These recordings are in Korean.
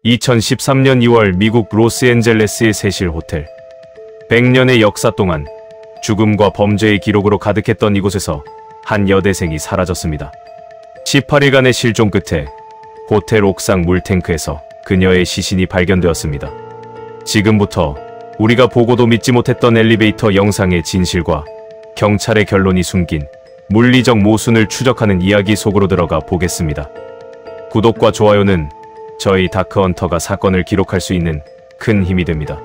2013년 2월 미국 로스앤젤레스의 세실 호텔. 100년의 역사 동안 죽음과 범죄의 기록으로 가득했던 이곳에서 한 여대생이 사라졌습니다. 18일간의 실종 끝에 호텔 옥상 물탱크에서 그녀의 시신이 발견되었습니다. 지금부터 우리가 보고도 믿지 못했던 엘리베이터 영상의 진실과 경찰의 결론이 숨긴 물리적 모순을 추적하는 이야기 속으로 들어가 보겠습니다. 구독과 좋아요는 저희 다크헌터가 사건을 기록할 수 있는 큰 힘이 됩니다.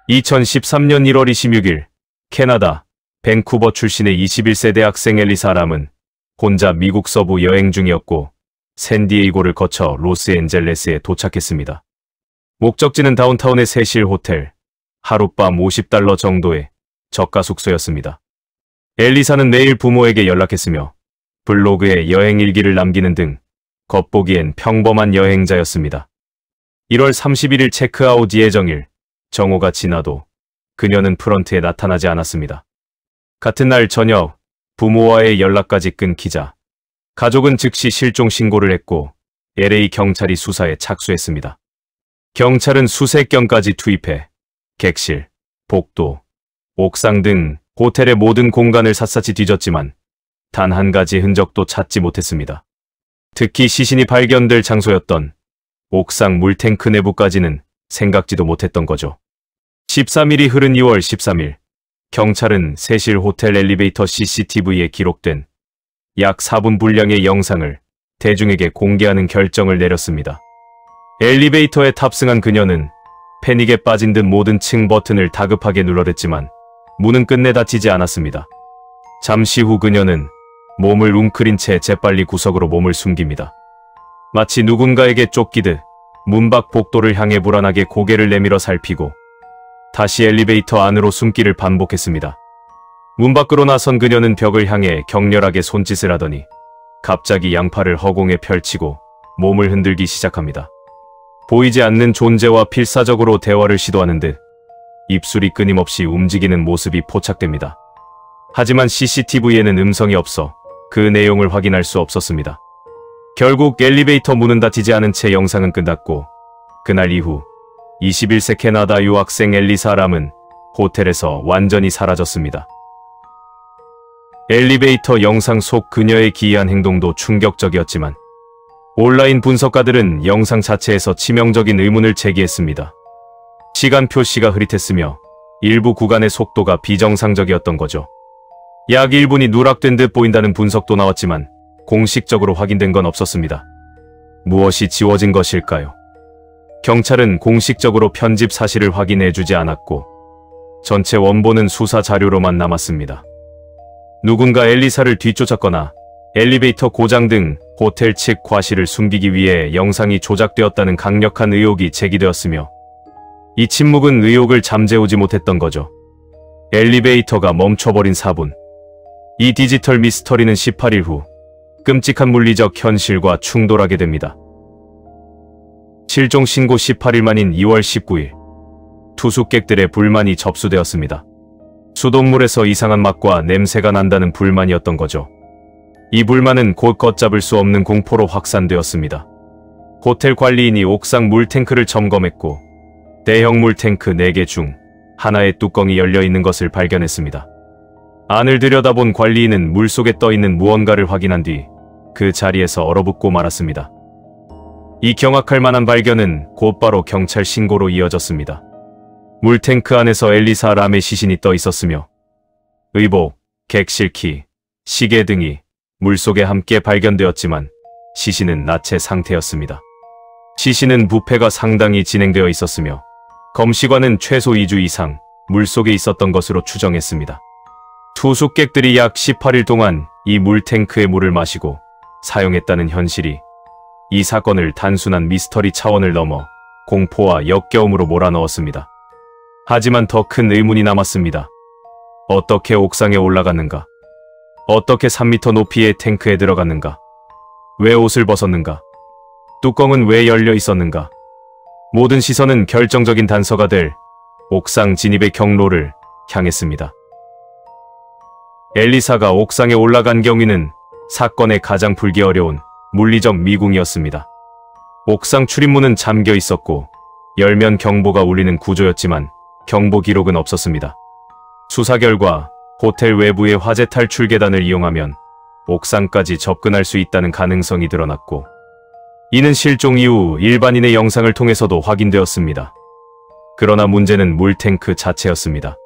2013년 1월 26일 캐나다 밴쿠버 출신의 21세 대학생 엘리사 람은 혼자 미국 서부 여행 중이었고 샌디에이고를 거쳐 로스앤젤레스에 도착했습니다. 목적지는 다운타운의 세실 호텔, 하룻밤 $50 정도의 저가 숙소였습니다. 엘리사는 매일 부모에게 연락했으며 블로그에 여행 일기를 남기는 등 겉보기엔 평범한 여행자였습니다. 1월 31일 체크아웃 예정일 정오가 지나도 그녀는 프런트에 나타나지 않았습니다. 같은 날 저녁 부모와의 연락까지 끊기자 가족은 즉시 실종 신고를 했고 LA 경찰이 수사에 착수했습니다. 경찰은 수색 경까지 투입해 객실, 복도, 옥상 등 호텔의 모든 공간을 샅샅이 뒤졌지만 단 한 가지 흔적도 찾지 못했습니다. 특히 시신이 발견될 장소였던 옥상 물탱크 내부까지는 생각지도 못했던 거죠. 13일이 흐른 2월 13일 경찰은 세실 호텔 엘리베이터 CCTV에 기록된 약 4분 분량의 영상을 대중에게 공개하는 결정을 내렸습니다. 엘리베이터에 탑승한 그녀는 패닉에 빠진 듯 모든 층 버튼을 다급하게 눌러댔지만 문은 끝내 닫히지 않았습니다. 잠시 후 그녀는 몸을 웅크린 채 재빨리 구석으로 몸을 숨깁니다. 마치 누군가에게 쫓기듯 문 밖 복도를 향해 불안하게 고개를 내밀어 살피고 다시 엘리베이터 안으로 숨기를 반복했습니다. 문 밖으로 나선 그녀는 벽을 향해 격렬하게 손짓을 하더니 갑자기 양팔을 허공에 펼치고 몸을 흔들기 시작합니다. 보이지 않는 존재와 필사적으로 대화를 시도하는 듯 입술이 끊임없이 움직이는 모습이 포착됩니다. 하지만 CCTV에는 음성이 없어 그 내용을 확인할 수 없었습니다. 결국 엘리베이터 문은 닫히지 않은 채 영상은 끝났고 그날 이후 21세 캐나다 유학생 엘리사 람은 호텔에서 완전히 사라졌습니다. 엘리베이터 영상 속 그녀의 기이한 행동도 충격적이었지만 온라인 분석가들은 영상 자체에서 치명적인 의문을 제기했습니다. 시간 표시가 흐릿했으며 일부 구간의 속도가 비정상적이었던 거죠. 약 1분이 누락된 듯 보인다는 분석도 나왔지만 공식적으로 확인된 건 없었습니다. 무엇이 지워진 것일까요? 경찰은 공식적으로 편집 사실을 확인해주지 않았고 전체 원본은 수사 자료로만 남았습니다. 누군가 엘리사를 뒤쫓았거나 엘리베이터 고장 등 호텔 측 과실을 숨기기 위해 영상이 조작되었다는 강력한 의혹이 제기되었으며 이 침묵은 의혹을 잠재우지 못했던 거죠. 엘리베이터가 멈춰버린 4분. 이 디지털 미스터리는 18일 후 끔찍한 물리적 현실과 충돌하게 됩니다. 실종 신고 18일 만인 2월 19일 투숙객들의 불만이 접수되었습니다. 수돗물에서 이상한 맛과 냄새가 난다는 불만이었던 거죠. 이 불만은 곧 걷잡을 수 없는 공포로 확산되었습니다. 호텔 관리인이 옥상 물탱크를 점검했고 대형 물탱크 4개 중 하나의 뚜껑이 열려있는 것을 발견했습니다. 안을 들여다본 관리인은 물속에 떠있는 무언가를 확인한 뒤 그 자리에서 얼어붙고 말았습니다. 이 경악할 만한 발견은 곧바로 경찰 신고로 이어졌습니다. 물탱크 안에서 엘리사 람의 시신이 떠 있었으며 의복, 객실키, 시계 등이 물속에 함께 발견되었지만 시신은 나체 상태였습니다. 시신은 부패가 상당히 진행되어 있었으며 검시관은 최소 2주 이상 물속에 있었던 것으로 추정했습니다. 투숙객들이 약 18일 동안 이 물탱크의 물을 마시고 사용했다는 현실이 이 사건을 단순한 미스터리 차원을 넘어 공포와 역겨움으로 몰아넣었습니다. 하지만 더 큰 의문이 남았습니다. 어떻게 옥상에 올라갔는가? 어떻게 3m 높이의 탱크에 들어갔는가? 왜 옷을 벗었는가? 뚜껑은 왜 열려 있었는가? 모든 시선은 결정적인 단서가 될 옥상 진입의 경로를 향했습니다. 엘리사가 옥상에 올라간 경위는 사건의 가장 풀기 어려운 물리적 미궁이었습니다. 옥상 출입문은 잠겨 있었고 열면 경보가 울리는 구조였지만 경보 기록은 없었습니다. 수사 결과 호텔 외부의 화재 탈출 계단을 이용하면 옥상까지 접근할 수 있다는 가능성이 드러났고 이는 실종 이후 일반인의 영상을 통해서도 확인되었습니다. 그러나 문제는 물탱크 자체였습니다.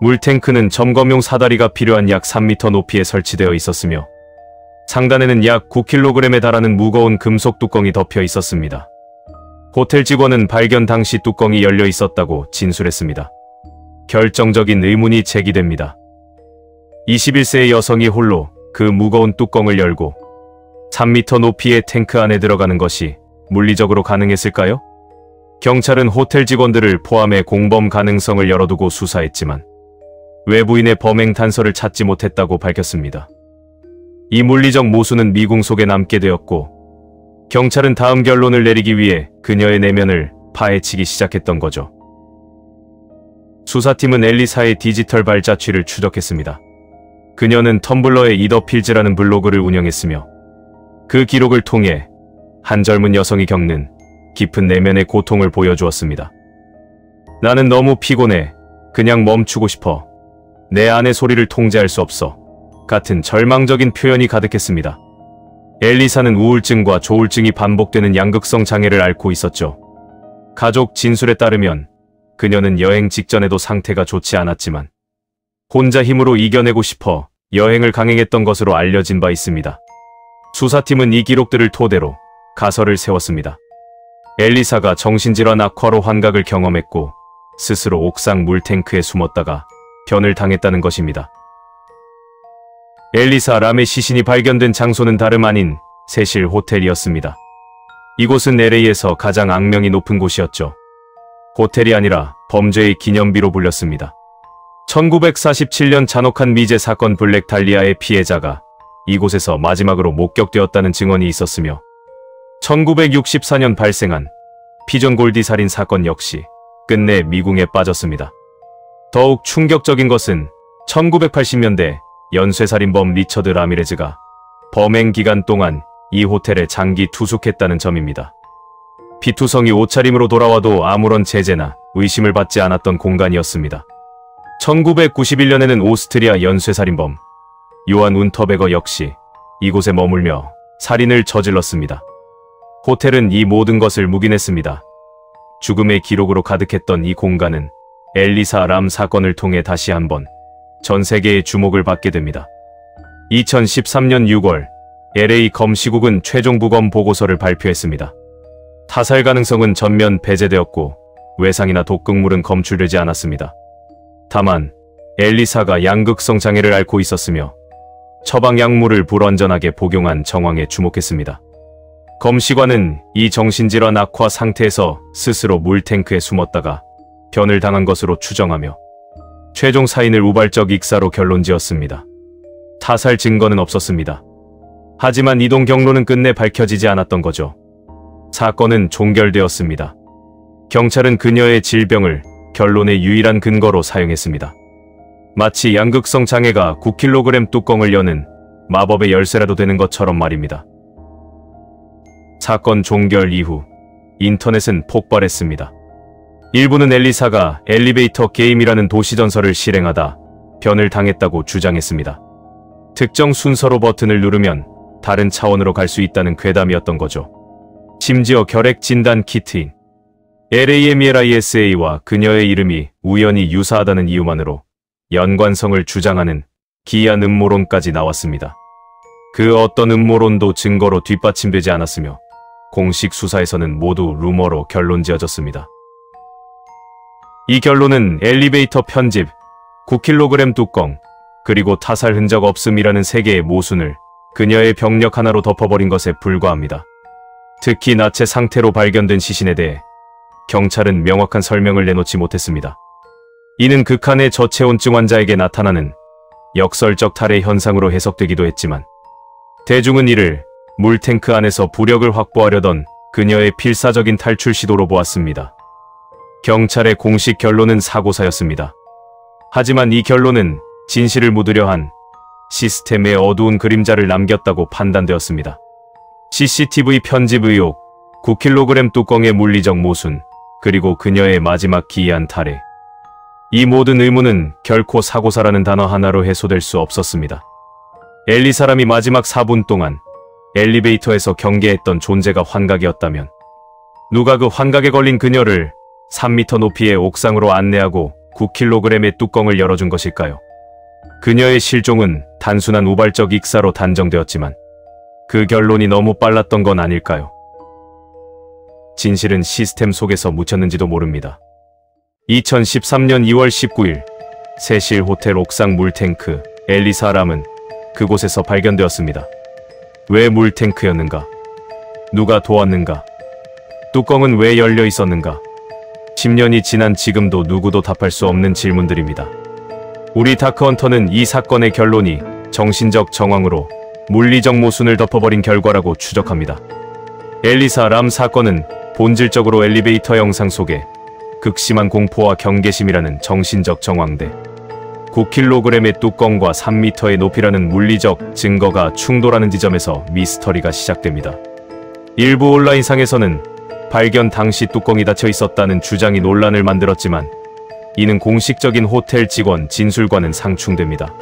물탱크는 점검용 사다리가 필요한 약 3m 높이에 설치되어 있었으며 상단에는 약 9kg에 달하는 무거운 금속 뚜껑이 덮여 있었습니다. 호텔 직원은 발견 당시 뚜껑이 열려 있었다고 진술했습니다. 결정적인 의문이 제기됩니다. 21세의 여성이 홀로 그 무거운 뚜껑을 열고 3m 높이의 탱크 안에 들어가는 것이 물리적으로 가능했을까요? 경찰은 호텔 직원들을 포함해 공범 가능성을 열어두고 수사했지만 외부인의 범행 단서를 찾지 못했다고 밝혔습니다. 이 물리적 모순은 미궁 속에 남게 되었고 경찰은 다음 결론을 내리기 위해 그녀의 내면을 파헤치기 시작했던 거죠. 수사팀은 엘리사의 디지털 발자취를 추적했습니다. 그녀는 텀블러의 이더필즈라는 블로그를 운영했으며 그 기록을 통해 한 젊은 여성이 겪는 깊은 내면의 고통을 보여주었습니다. 나는 너무 피곤해. 그냥 멈추고 싶어. 내 안의 소리를 통제할 수 없어. 같은 절망적인 표현이 가득했습니다. 엘리사는 우울증과 조울증이 반복되는 양극성 장애를 앓고 있었죠. 가족 진술에 따르면 그녀는 여행 직전에도 상태가 좋지 않았지만 혼자 힘으로 이겨내고 싶어 여행을 강행했던 것으로 알려진 바 있습니다. 수사팀은 이 기록들을 토대로 가설을 세웠습니다. 엘리사가 정신질환 악화로 환각을 경험했고 스스로 옥상 물탱크에 숨었다가 변을 당했다는 것입니다. 엘리사 람의 시신이 발견된 장소는 다름 아닌 세실 호텔이었습니다. 이곳은 LA에서 가장 악명이 높은 곳이었죠. 호텔이 아니라 범죄의 기념비로 불렸습니다. 1947년 잔혹한 미제 사건 블랙 달리아의 피해자가 이곳에서 마지막으로 목격되었다는 증언이 있었으며 1964년 발생한 피존 골디 살인 사건 역시 끝내 미궁에 빠졌습니다. 더욱 충격적인 것은 1980년대 연쇄살인범 리처드 라미레즈가 범행 기간 동안 이 호텔에 장기 투숙했다는 점입니다. 피투성이 옷차림으로 돌아와도 아무런 제재나 의심을 받지 않았던 공간이었습니다. 1991년에는 오스트리아 연쇄살인범 요한 운터베거 역시 이곳에 머물며 살인을 저질렀습니다. 호텔은 이 모든 것을 묵인했습니다. 죽음의 기록으로 가득했던 이 공간은 엘리사 람 사건을 통해 다시 한번 전 세계의 주목을 받게 됩니다. 2013년 6월 LA 검시국은 최종 부검 보고서를 발표했습니다. 타살 가능성은 전면 배제되었고 외상이나 독극물은 검출되지 않았습니다. 다만 엘리사가 양극성 장애를 앓고 있었으며 처방 약물을 불완전하게 복용한 정황에 주목했습니다. 검시관은 이 정신질환 악화 상태에서 스스로 물탱크에 숨었다가 변을 당한 것으로 추정하며 최종 사인을 우발적 익사로 결론지었습니다. 타살 증거는 없었습니다. 하지만 이동 경로는 끝내 밝혀지지 않았던 거죠. 사건은 종결되었습니다. 경찰은 그녀의 질병을 결론의 유일한 근거로 사용했습니다. 마치 양극성 장애가 9kg 뚜껑을 여는 마법의 열쇠라도 되는 것처럼 말입니다. 사건 종결 이후 인터넷은 폭발했습니다. 일부는 엘리사가 엘리베이터 게임이라는 도시전설을 실행하다 변을 당했다고 주장했습니다. 특정 순서로 버튼을 누르면 다른 차원으로 갈 수 있다는 괴담이었던 거죠. 심지어 결핵 진단 키트인 LAMELISA와 그녀의 이름이 우연히 유사하다는 이유만으로 연관성을 주장하는 기이한 음모론까지 나왔습니다. 그 어떤 음모론도 증거로 뒷받침되지 않았으며 공식 수사에서는 모두 루머로 결론지어졌습니다. 이 결론은 엘리베이터 편집, 9kg 뚜껑, 그리고 타살 흔적 없음이라는 세 개의 모순을 그녀의 병력 하나로 덮어버린 것에 불과합니다. 특히 나체 상태로 발견된 시신에 대해 경찰은 명확한 설명을 내놓지 못했습니다. 이는 극한의 저체온증 환자에게 나타나는 역설적 탈의 현상으로 해석되기도 했지만 대중은 이를 물탱크 안에서 부력을 확보하려던 그녀의 필사적인 탈출 시도로 보았습니다. 경찰의 공식 결론은 사고사였습니다. 하지만 이 결론은 진실을 묻으려 한 시스템에 어두운 그림자를 남겼다고 판단되었습니다. CCTV 편집 의혹, 9kg 뚜껑의 물리적 모순, 그리고 그녀의 마지막 기이한 탈해. 이 모든 의문은 결코 사고사라는 단어 하나로 해소될 수 없었습니다. 엘리 사람이 마지막 4분 동안 엘리베이터에서 경계했던 존재가 환각이었다면 누가 그 환각에 걸린 그녀를 3m 높이의 옥상으로 안내하고 9kg의 뚜껑을 열어준 것일까요? 그녀의 실종은 단순한 우발적 익사로 단정되었지만 그 결론이 너무 빨랐던 건 아닐까요? 진실은 시스템 속에서 묻혔는지도 모릅니다. 2013년 2월 19일 세실 호텔 옥상 물탱크 엘리사 람은 그곳에서 발견되었습니다. 왜 물탱크였는가? 누가 도왔는가? 뚜껑은 왜 열려 있었는가? 10년이 지난 지금도 누구도 답할 수 없는 질문들입니다. 우리 다크헌터는 이 사건의 결론이 정신적 정황으로 물리적 모순을 덮어버린 결과라고 추적합니다. 엘리사 람 사건은 본질적으로 엘리베이터 영상 속에 극심한 공포와 경계심이라는 정신적 정황대 9kg의 뚜껑과 3m의 높이라는 물리적 증거가 충돌하는 지점에서 미스터리가 시작됩니다. 일부 온라인상에서는 발견 당시 뚜껑이 닫혀 있었다는 주장이 논란을 만들었지만 이는 공식적인 호텔 직원 진술과는 상충됩니다.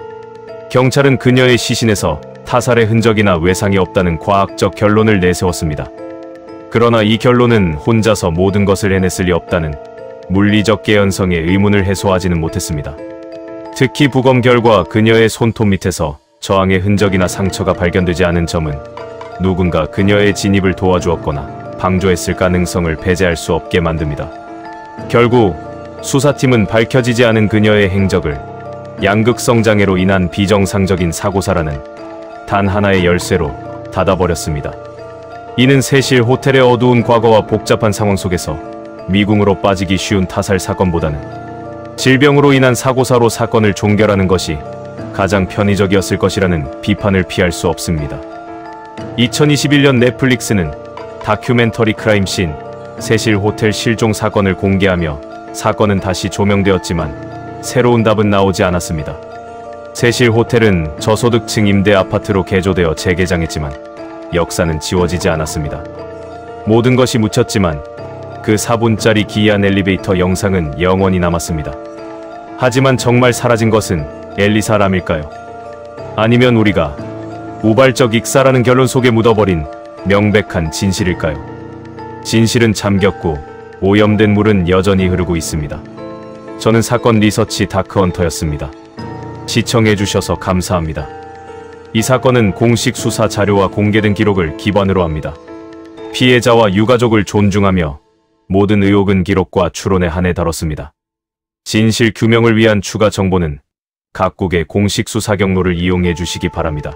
경찰은 그녀의 시신에서 타살의 흔적이나 외상이 없다는 과학적 결론을 내세웠습니다. 그러나 이 결론은 혼자서 모든 것을 해냈을 리 없다는 물리적 개연성의 의문을 해소하지는 못했습니다. 특히 부검 결과 그녀의 손톱 밑에서 저항의 흔적이나 상처가 발견되지 않은 점은 누군가 그녀의 진입을 도와주었거나 방조했을 가능성을 배제할 수 없게 만듭니다. 결국 수사팀은 밝혀지지 않은 그녀의 행적을 양극성 장애로 인한 비정상적인 사고사라는 단 하나의 열쇠로 닫아버렸습니다. 이는 세실 호텔의 어두운 과거와 복잡한 상황 속에서 미궁으로 빠지기 쉬운 타살 사건보다는 질병으로 인한 사고사로 사건을 종결하는 것이 가장 편의적이었을 것이라는 비판을 피할 수 없습니다. 2021년 넷플릭스는 다큐멘터리 크라임씬 세실 호텔 실종 사건을 공개하며 사건은 다시 조명되었지만 새로운 답은 나오지 않았습니다. 세실 호텔은 저소득층 임대 아파트로 개조되어 재개장했지만 역사는 지워지지 않았습니다. 모든 것이 묻혔지만 그 4분짜리 기이한 엘리베이터 영상은 영원히 남았습니다. 하지만 정말 사라진 것은 엘리사 람일까요? 아니면 우리가 우발적 익사라는 결론 속에 묻어버린 명백한 진실일까요? 진실은 잠겼고 오염된 물은 여전히 흐르고 있습니다. 저는 사건 리서치 다크헌터였습니다. 시청해주셔서 감사합니다. 이 사건은 공식 수사 자료와 공개된 기록을 기반으로 합니다. 피해자와 유가족을 존중하며 모든 의혹은 기록과 추론에 한해 다뤘습니다. 진실 규명을 위한 추가 정보는 각국의 공식 수사 경로를 이용해 주시기 바랍니다.